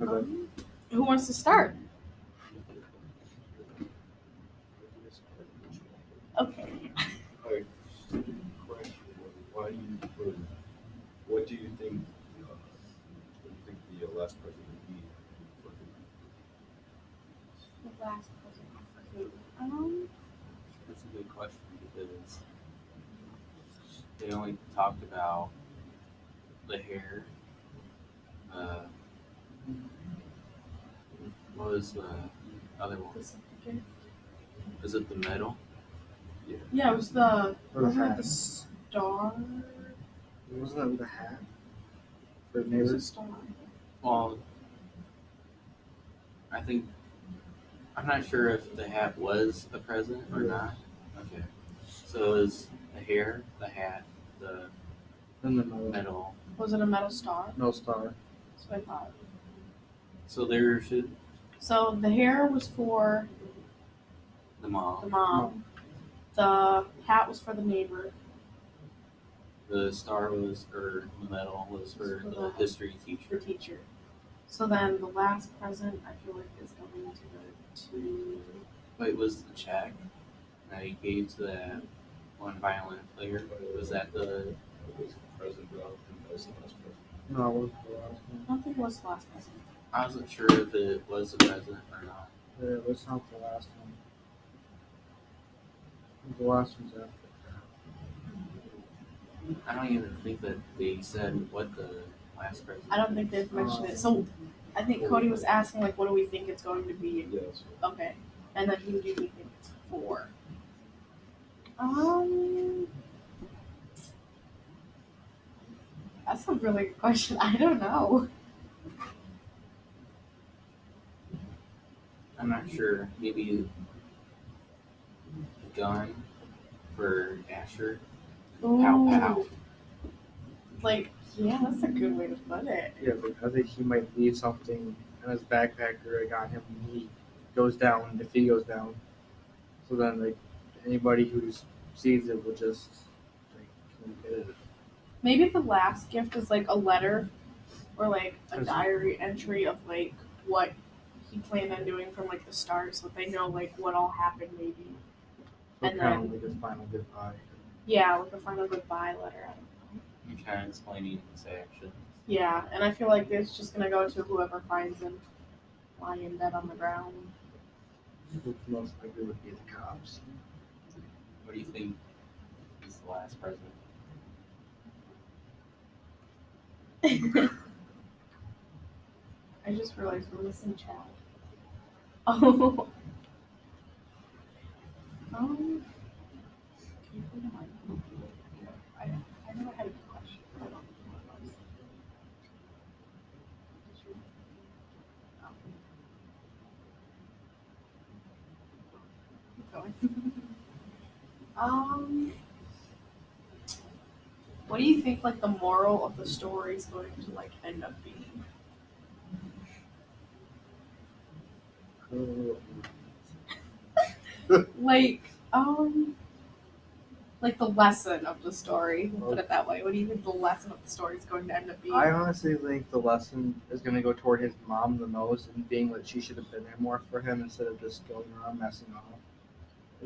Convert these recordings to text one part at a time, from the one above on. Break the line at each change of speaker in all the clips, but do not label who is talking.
Okay.
Who wants to start? Okay.
Like, stupid question. Why do you, or what do you think? What do you think the last president would be for
The last president for who?
That's a good question because they only talked about the hair. Uh, what was the other one? Was it the medal?
Yeah, it was the
Or the
wasn't it
hat.
the star?
Wasn't that with the hat? For
It was a
neighbors?
star.
Well, I think I'm not sure if the hat was a present or not. Okay, so it was the hair, the hat, the
And the medal.
medal.
Was it a metal star?
No star.
That's what I thought.
So there should
So the hair was for
the
the
mom,
mom. The hat was for the neighbor.
the star was, or the medal was for the history
The
teacher.
teacher. So then the last present I feel like is going to go to
Wait, was the check that he gave to that one violin player? Was that the?
was President Brown and was the last president?
No, it wasn't the last one.
I don't think it was the last present.
I wasn't sure if it was the president or not.
Yeah, that's not the last one. The last one's after.
I don't even think that they said what the last president.
I don't think they've mentioned it. So I think Cody was asking like, what do we think it's going to be?
Yes.
Okay, and then who do we think it's for? That's a really good question. I don't know.
I'm not sure. Maybe a gun for Asher. Pow pow.
Like, yeah, that's a good way to put it.
Yeah, but I think he might leave something in his backpack or like on him when he goes down, if he goes down. So then like anybody who sees it will just like come get it.
Maybe the last gift is like a letter or like a diary entry of like what he planned on doing from like the start, so they know like what all happened maybe.
So
And
kind
then-
of like his final goodbye.
Yeah, like a final goodbye letter. I don't know.
And kind of explaining his actions.
Yeah, and I feel like it's just gonna go to whoever finds him lying dead on the ground.
Which most likely would be the cops.
What do you think is the last president?
I just realized we're missing Chad. Oh. Can you put it on? I know I had a good question. I don't know what it was. Did you? Oh. Keep going. What do you think like the moral of the story is going to like end up being? Like the lesson of the story. We'll put it that way. What do you think the lesson of the story is going to end up being?
I honestly think the lesson is going to go toward his mom the most, and being that she should have been there more for him instead of just going around messing off.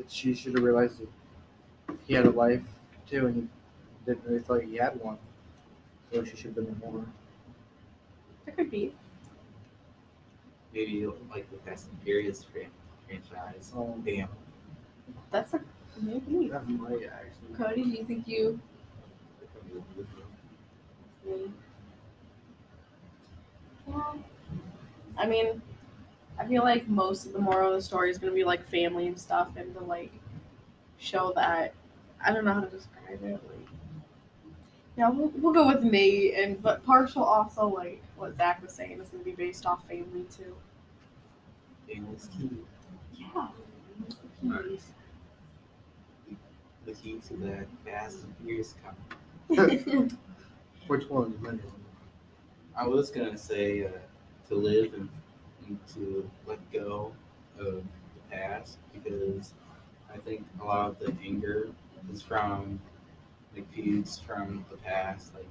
She should have realized that he had a life too, and he didn't really feel like he had one. So she should have been there more.
It could be.
Maybe like the Fast and Furious franchise. Damn.
That's a maybe.
That might actually.
Cody, do you think you? Yeah. I mean, I feel like most of the moral of the story is gonna be like family and stuff, and to like show that I don't know how to describe it. Like, yeah, we'll go with Nate, and but partial also like what Zach was saying is gonna be based off family too.
Family's key.
Yeah.
Nice. The key to that Fast and Furious car.
Which one?
I was gonna say to live and to let go of the past because I think a lot of the anger is from like feuds from the past. Like,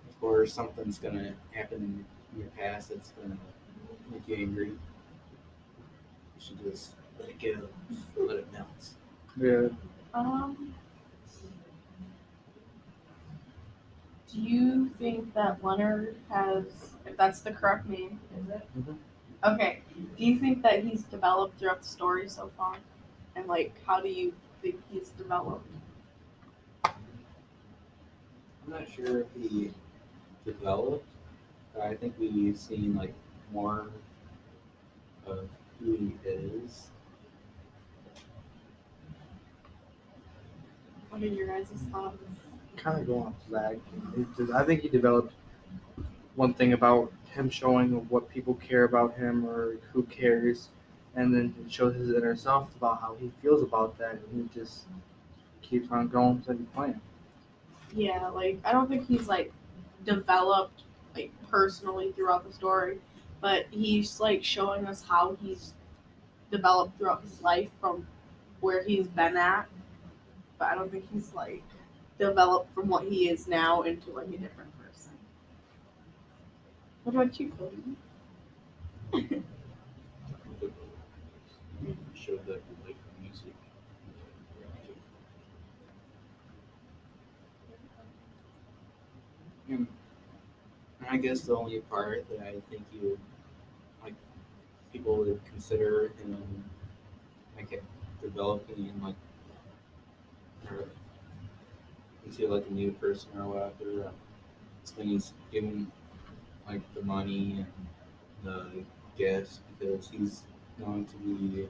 of course, something's gonna happen in your past that's gonna make you angry, you should just let it go, let it melt.
Yeah.
Um, do you think that Leonard has, if that's the correct name, is it?
Mhm.
Okay. Do you think that he's developed throughout the story so far? And like, how do you think he's developed?
I'm not sure if he developed, but I think we've seen like more of who he is.
What are your guys' thoughts?
Kind of going off that. I think he developed one thing about him showing what people care about him or who cares, and then it shows his inner self about how he feels about that, and he just keeps on going to the plan.
Yeah, like I don't think he's like developed like personally throughout the story, but he's like showing us how he's developed throughout his life from where he's been at. But I don't think he's like developed from what he is now into like a different person. What about you, Cody?
Showed that we like the music. And I guess the only part that I think you would like people would consider him like developing in like or into like a new person or whatever. It's when he's given like the money and the gifts because he's going to be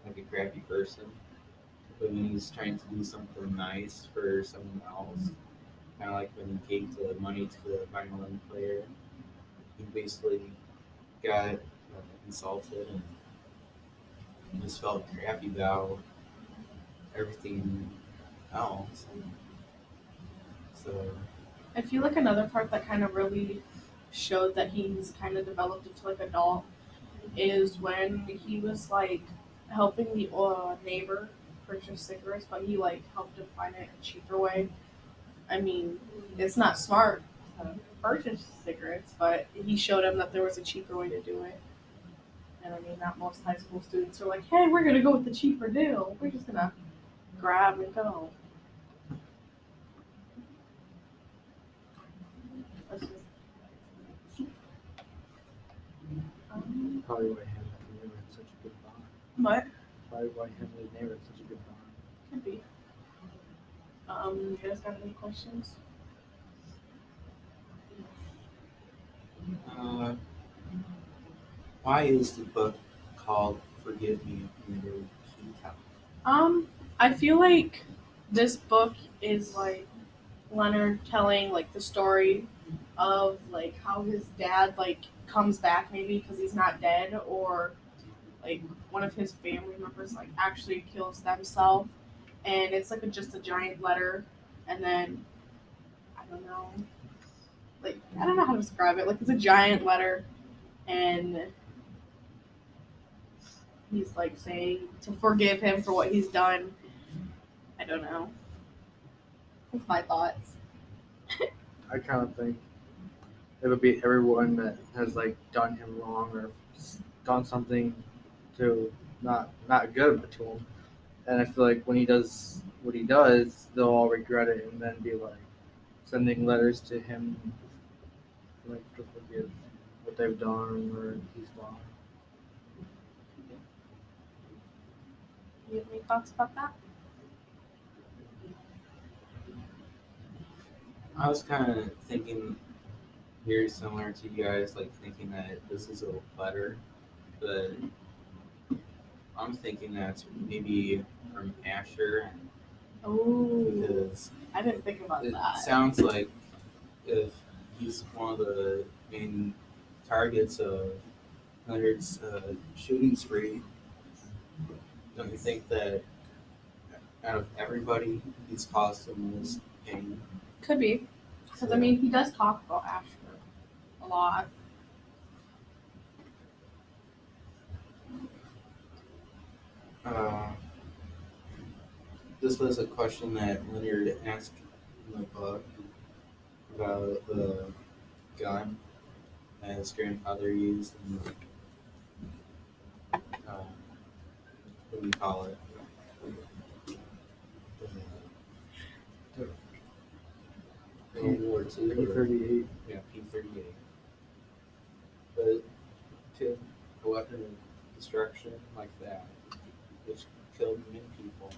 like a crappy person. But when he's trying to do something nice for someone else, kind of like when he gave the money to the violin player, he basically got insulted and just felt crappy about everything else. So
I feel like another part that kind of really showed that he's kind of developed into like adult is when he was like helping the neighbor purchase cigarettes, but he like helped him find it a cheaper way. I mean, it's not smart to purchase cigarettes, but he showed him that there was a cheaper way to do it. And I mean, not most high school students are like, "Hey, we're gonna go with the cheaper deal. We're just gonna grab and go." That's just,
Probably why him and Leonard had such a good bond.
what
Probably why him and Leonard had such a good bond.
could be. You guys got any questions?
uh, why is the book called "Forgive Me" under Peacock?
I feel like this book is like Leonard telling like the story of like how his dad like comes back maybe because he's not dead or like one of his family members like actually kills themselves and it's like just a giant letter and then I don't know like I don't know how to describe it like it's a giant letter and he's like saying to forgive him for what he's done. I don't know. That's my thoughts.
I kind of think it would be everyone that has like done him wrong or done something to not good to him. And I feel like when he does what he does, they'll all regret it and then be like sending letters to him like to forgive what they've done or he's done.
You have any thoughts about that?
I was kind of thinking very similar to you guys, like thinking that this is a letter, but I'm thinking that's maybe from Asher
Oh,
because
I didn't think about
it
that.
sounds like if he's one of the main targets of Leonard's shooting spree, don't you think that out of everybody, he's caused the most pain?
Could be. Because, I mean, he does talk about Asher a lot.
Uh, this was a question that Leonard asked in the book about the gun. that his grandfather used, and what do you call it? World War II.
P-38.
Yeah, P-38. But to a weapon of destruction like that, which killed many people,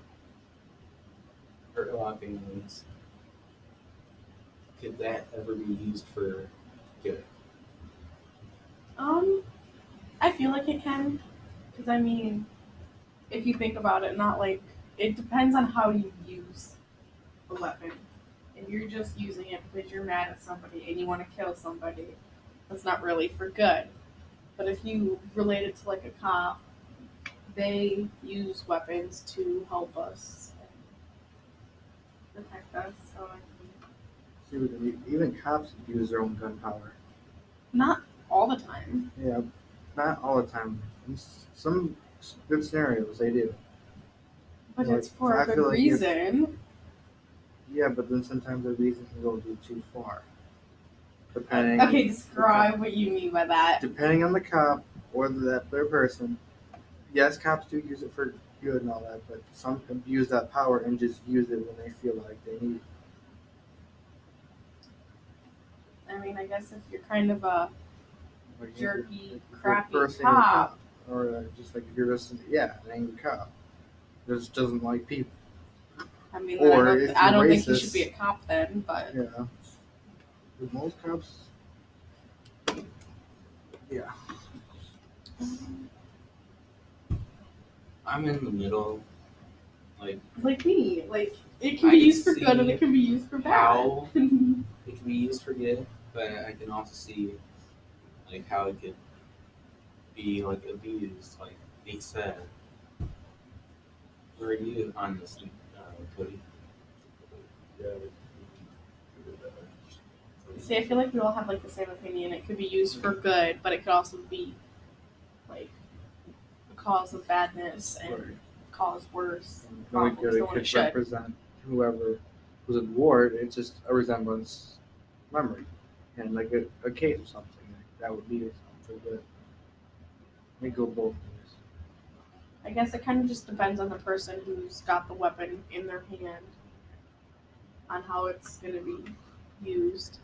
hurt a lot of families, could that ever be used for good?
I feel like it can, because I mean, if you think about it, not like it depends on how you use the weapon. If you're just using it because you're mad at somebody and you want to kill somebody, that's not really for good. But if you relate it to like a cop, they use weapons to help us and protect us. So I mean,
See, even cops use their own gunpowder.
not all the time.
Yeah, not all the time. In some good scenarios, they do.
But
Like,
it's for
I
a good
feel like if-
reason.
Yeah, but then sometimes the reason can go too far. Depending.
Okay, describe what you mean by that.
Depending on the cop or that their person. Yes, cops do use it for good and all that, but some abuse that power and just use it when they feel like they need it.
I mean, I guess if you're kind of a
Like,
jerky,
if you're a
crappy
person,
cop.
or just like if you're just an angry cop, that just doesn't like people.
I mean,
Or
I
if
don't, I
you're
don't think you
racist-
should be a cop then, but
Yeah. With most cops. Yeah.
I'm in the middle.
like me, like it can
I
be
can
used for good and
see
it can be used for bad.
how it can be used for good, but I can also see like how it could be like abused, like Nate said. Where are you on this, Cody?
Yeah.
See, I feel like we all have like the same opinion. It could be used for good, but it could also be like a cause of badness and
Right.
cause worse
Really
problems
good.
than
It
what it
could
should.
represent whoever was in war. It's just a resemblance memory. And like a case or something. Like, that would be something good. We go both ways.
I guess it kind of just depends on the person who's got the weapon in their hand, on how it's going to be used.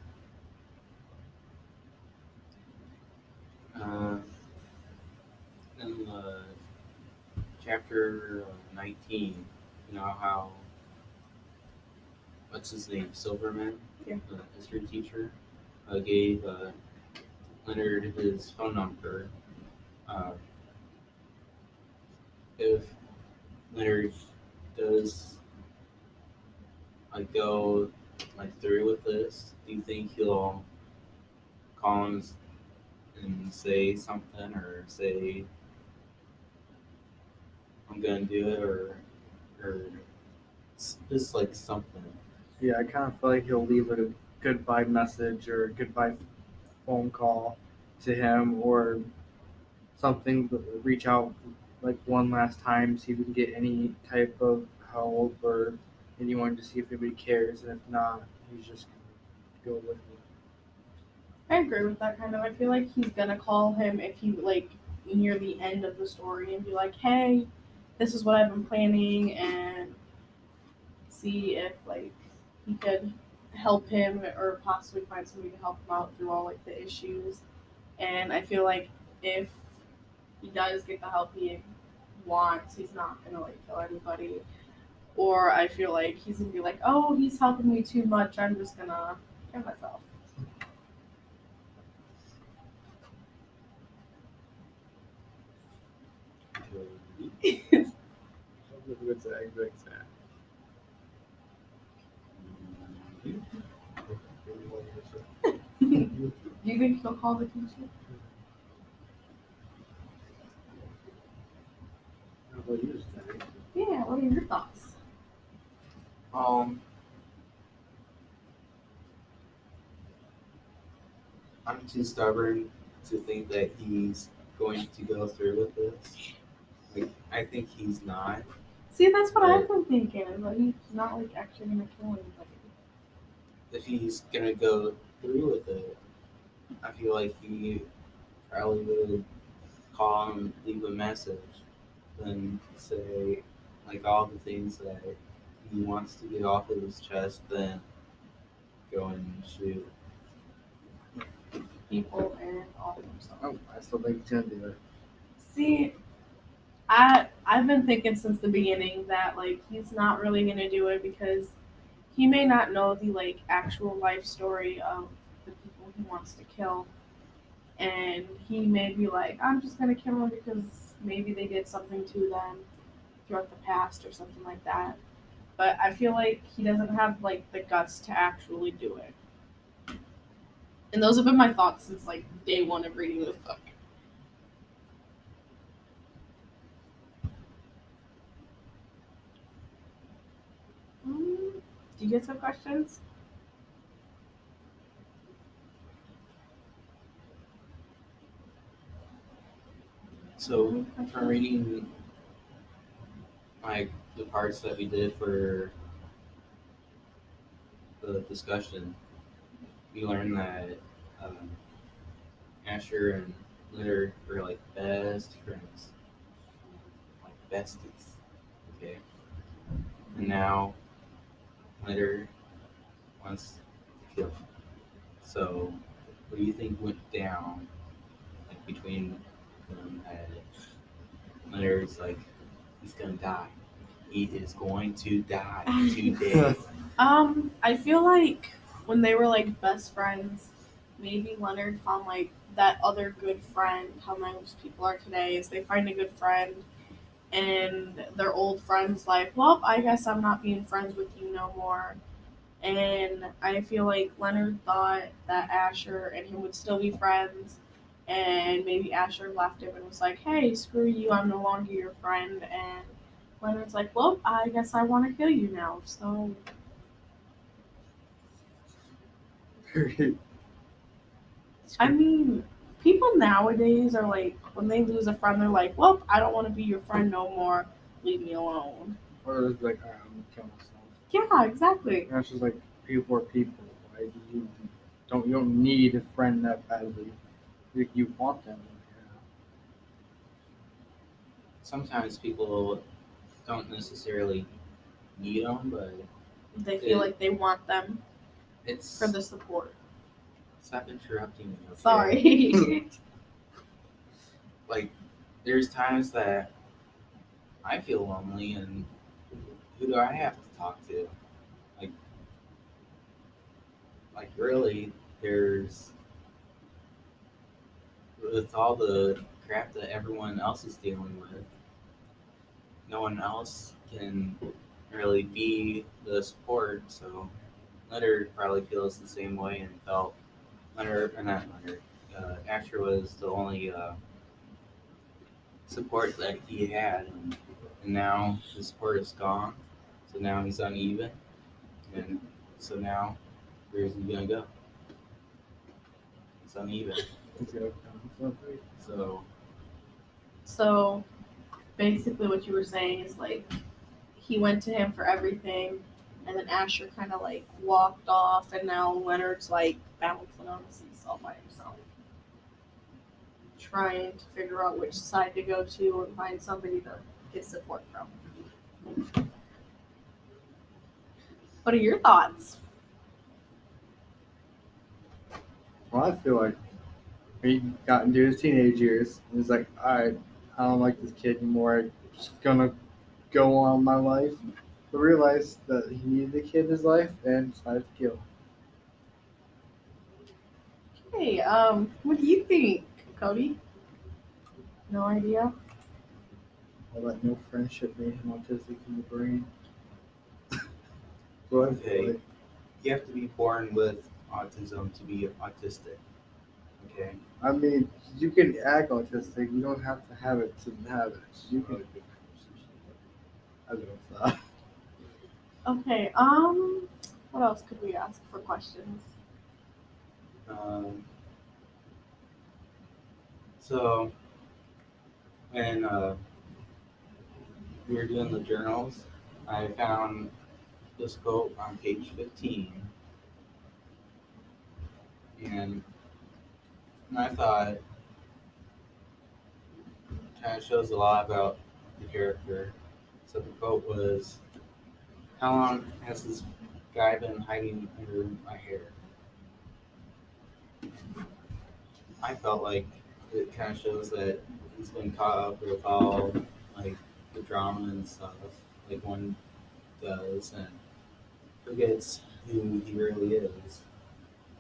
In chapter 19, you know how what's his name, Silverman,
Yeah.
the history teacher, gave Leonard his phone number. If Leonard does like go like through with this, do you think he'll call him and say something, or say I'm gonna do it, or just like something?
Yeah, I kind of feel like he'll leave a goodbye message or a goodbye phone call to him or something, to reach out like one last time, see if we can get any type of help or anyone to see if anybody cares, and if not, he's just gonna go with it.
I agree with that kind of. I feel like he's gonna call him if he like near the end of the story and be like, "Hey, this is what I've been planning," and see if like he could help him or possibly find somebody to help him out through all like the issues. And I feel like if he does get the help he wants, he's not gonna like kill anybody. Or I feel like he's gonna be like, "Oh, he's helping me too much. I'm just gonna kill myself."
What's that exact sound?
Do you think he'll call the teacher?
How about you, Steffi?
Yeah, what are your thoughts?
I'm too stubborn to think that he's going to go through with this. Like, I think he's not.
See, that's what I've been thinking, but he's not like actually gonna kill anybody.
If he's gonna go through with it, I feel like he probably would call and leave a message than say like all the things that he wants to get off of his chest, then go and shoot.
people and all themselves.
Oh, I still think he's gonna do it.
See, I've been thinking since the beginning that like he's not really gonna do it because he may not know the like actual life story of the people he wants to kill, and he may be like, I'm just gonna kill them because maybe they did something to them throughout the past or something like that. But I feel like he doesn't have like the guts to actually do it. And those have been my thoughts since like day one of reading this book. Do you get some questions?
So from reading like the parts that we did for the discussion, we learned that um, Asher and Leonard were like best friends, like besties. Okay, and now Leonard wants to kill him. So, what do you think went down like between them? Leonard's like, he's gonna die. He is going to die today.
I feel like when they were like best friends, maybe Leonard found like that other good friend. How most people are today is they find a good friend, and their old friend's like, well, I guess I'm not being friends with you no more. And I feel like Leonard thought that Asher and him would still be friends, and maybe Asher left him and was like, hey, screw you, I'm no longer your friend. And Leonard's like, well, I guess I want to kill you now. So I mean, people nowadays are like, when they lose a friend, they're like, well, I don't want to be your friend no more. Leave me alone.
Or it's like, alright, I'm gonna kill myself.
Yeah, exactly.
And it's just like people are people. Why do you don't need a friend that badly. You want them.
Sometimes people don't necessarily need them, but
They feel like they want them
it's
for the support.
stop interrupting me. Okay?
Sorry.
Like, there's times that I feel lonely, and who do I have to talk to? Like, really, there's with all the crap that everyone else is dealing with, no one else can really be the support. So Leonard probably feels the same way and felt Leonard, or not Leonard, Asher was the only support that he had, and now the support is gone. So now he's uneven, and so now where's he gonna go? It's uneven. So
So basically, what you were saying is like he went to him for everything, and then Asher kind of like walked off, and now Leonard's like balancing on the seesaw by himself, trying to figure out which side to go to and find somebody to get support from. What are your thoughts?
Well, I feel like he got into his teenage years and he's like, alright, I don't like this kid anymore. I'm just gonna go on my life. But realized that he needed a kid in his life and decided to kill him.
Hey, what do you think, Cody? No idea.
All that no friendship made him autistic in the brain. So I feel like,
you have to be born with autism to be autistic. Okay.
I mean, you can act autistic. You don't have to have it to have it. You can. I don't know.
Okay, what else could we ask for questions?
So when we were doing the journals, I found this quote on page 15, and And I thought it kind of shows a lot about the character. So the quote was, "How long has this guy been hiding under my hair?" I felt like it kind of shows that he's been caught up with all like the drama and stuff, like one does, and forgets who he really is.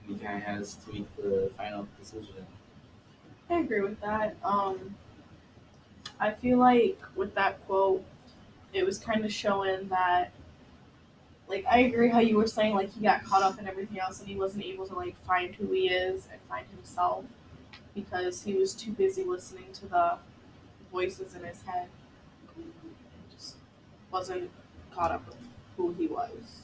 He kind of has to make the final decision.
I agree with that. I feel like with that quote, it was kind of showing that, like, I agree how you were saying, like, he got caught up in everything else and he wasn't able to, like, find who he is and find himself because he was too busy listening to the voices in his head. Just wasn't caught up with who he was.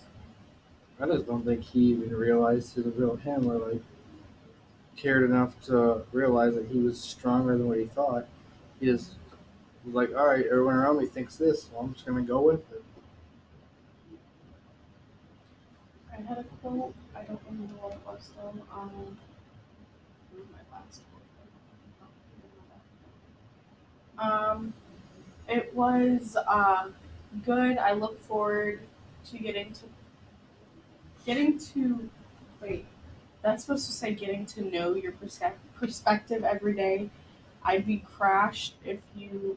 I just don't think he even realized the real him, or like cared enough to realize that he was stronger than what he thought. He just was like, all right, everyone around me thinks this, so I'm just gonna go with it.
I had a quote. I don't remember what it was though. Where's my last quote? It was good. I look forward to getting to wait. That's supposed to say getting to know your perspective every day. I'd be crushed if your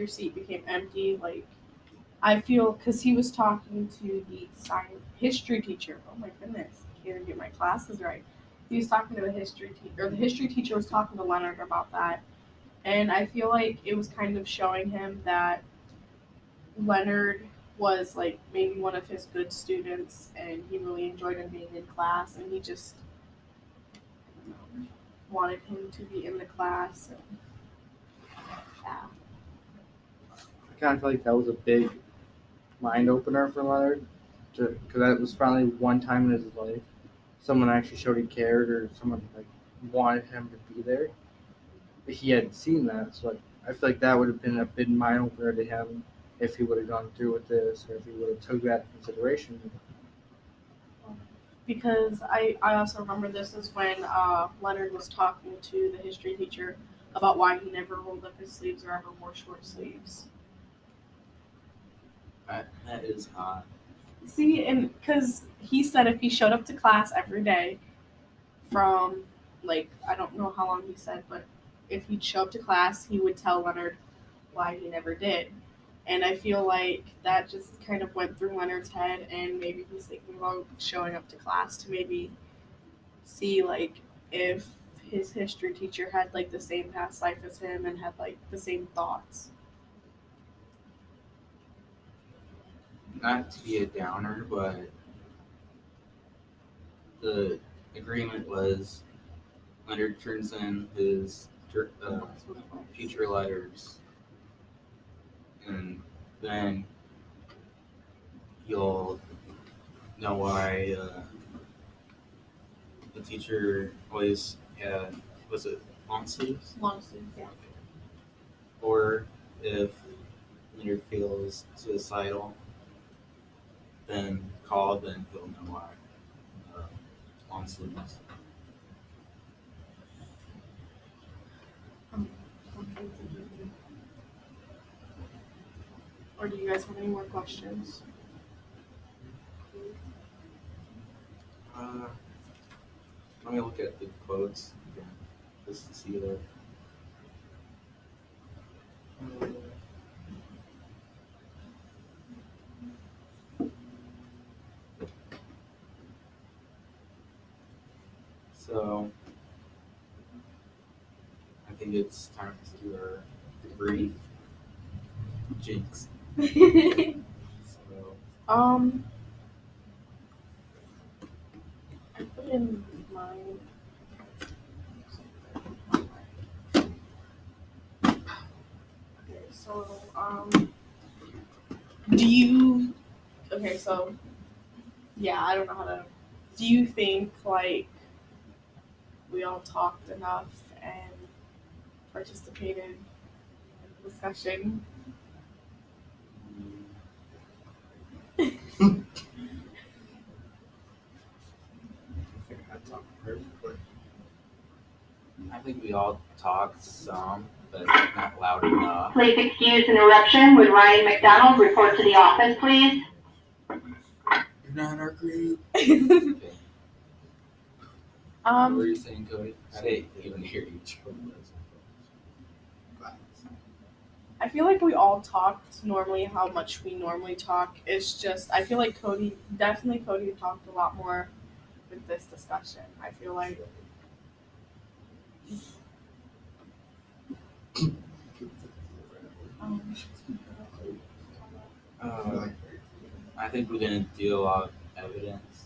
seat became empty. Like I feel because he was talking to the science history teacher. Oh my goodness, I can't even get my classes right. He was talking to the history teacher, or the history teacher was talking to Leonard about that. And I feel like it was kind of showing him that Leonard was like maybe one of his good students and he really enjoyed him being in class and he just wanted him to be in the class. And, yeah.
I kind of feel like that was a big mind opener for Leonard, because that was finally one time in his life someone actually showed he cared, or someone like wanted him to be there. But he hadn't seen that, so like, I feel like that would have been a big mind opener to him if he would have gone through with this, or if he would have took that into consideration.
Because I also remember this is when Leonard was talking to the history teacher about why he never rolled up his sleeves or ever wore short sleeves.
That is hot.
See, and because he said if he showed up to class every day from, like, I don't know how long he said, but if he'd show up to class, he would tell Leonard why he never did. And I feel like that just kind of went through Leonard's head, and maybe he's thinking about showing up to class to maybe see, like, if his history teacher had, like, the same past life as him and had, like, the same thoughts.
Not to be a downer, but the agreement was Leonard turns in his future letters, and then you'll know why the teacher always had, was it long sleeves?
Long sleeves, yeah.
Or if Leonard feels suicidal, then call, then he'll know why. Long sleeves.
Or do you guys have any more questions?
Let me look at the quotes again, just to see that. So, I think it's time to do our brief jinx. So,
I put in mine. Okay, so do you? Okay, so yeah, I don't know how to. Do you think like we all talked enough and participated in the discussion?
I think I talked
all talk some, but not loud enough.
Please excuse interruption. Would Ryan McDonald report to the office, please?
You're not in our group. Okay. What were
Um,
you saying, Cody? I didn't even hear you.
I feel like we all talked normally how much we normally talk. It's just I feel like Cody talked a lot more with this discussion. I feel like um,
I think we didn't do a lot of evidence.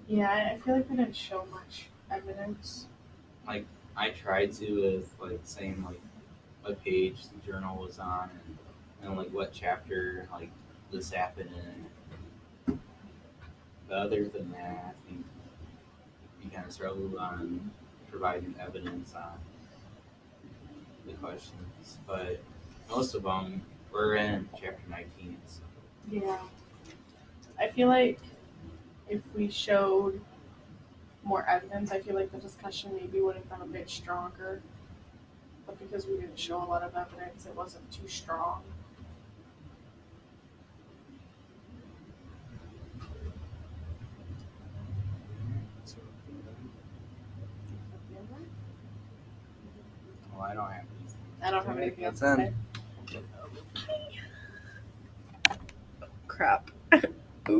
yeah, I feel like we didn't show much evidence.
Like I tried to with like saying like what page the journal was on and like what chapter like this happened in. But other than that, I think you kind of struggled on providing evidence on the questions, but most of them were in chapter 19. So.
Yeah. I feel like if we showed more evidence, I feel like the discussion maybe would have been a bit stronger. But because we didn't show a lot of evidence, it wasn't too strong.
Well, I don't have anything.
I don't have anything else
That's
to say. Crap.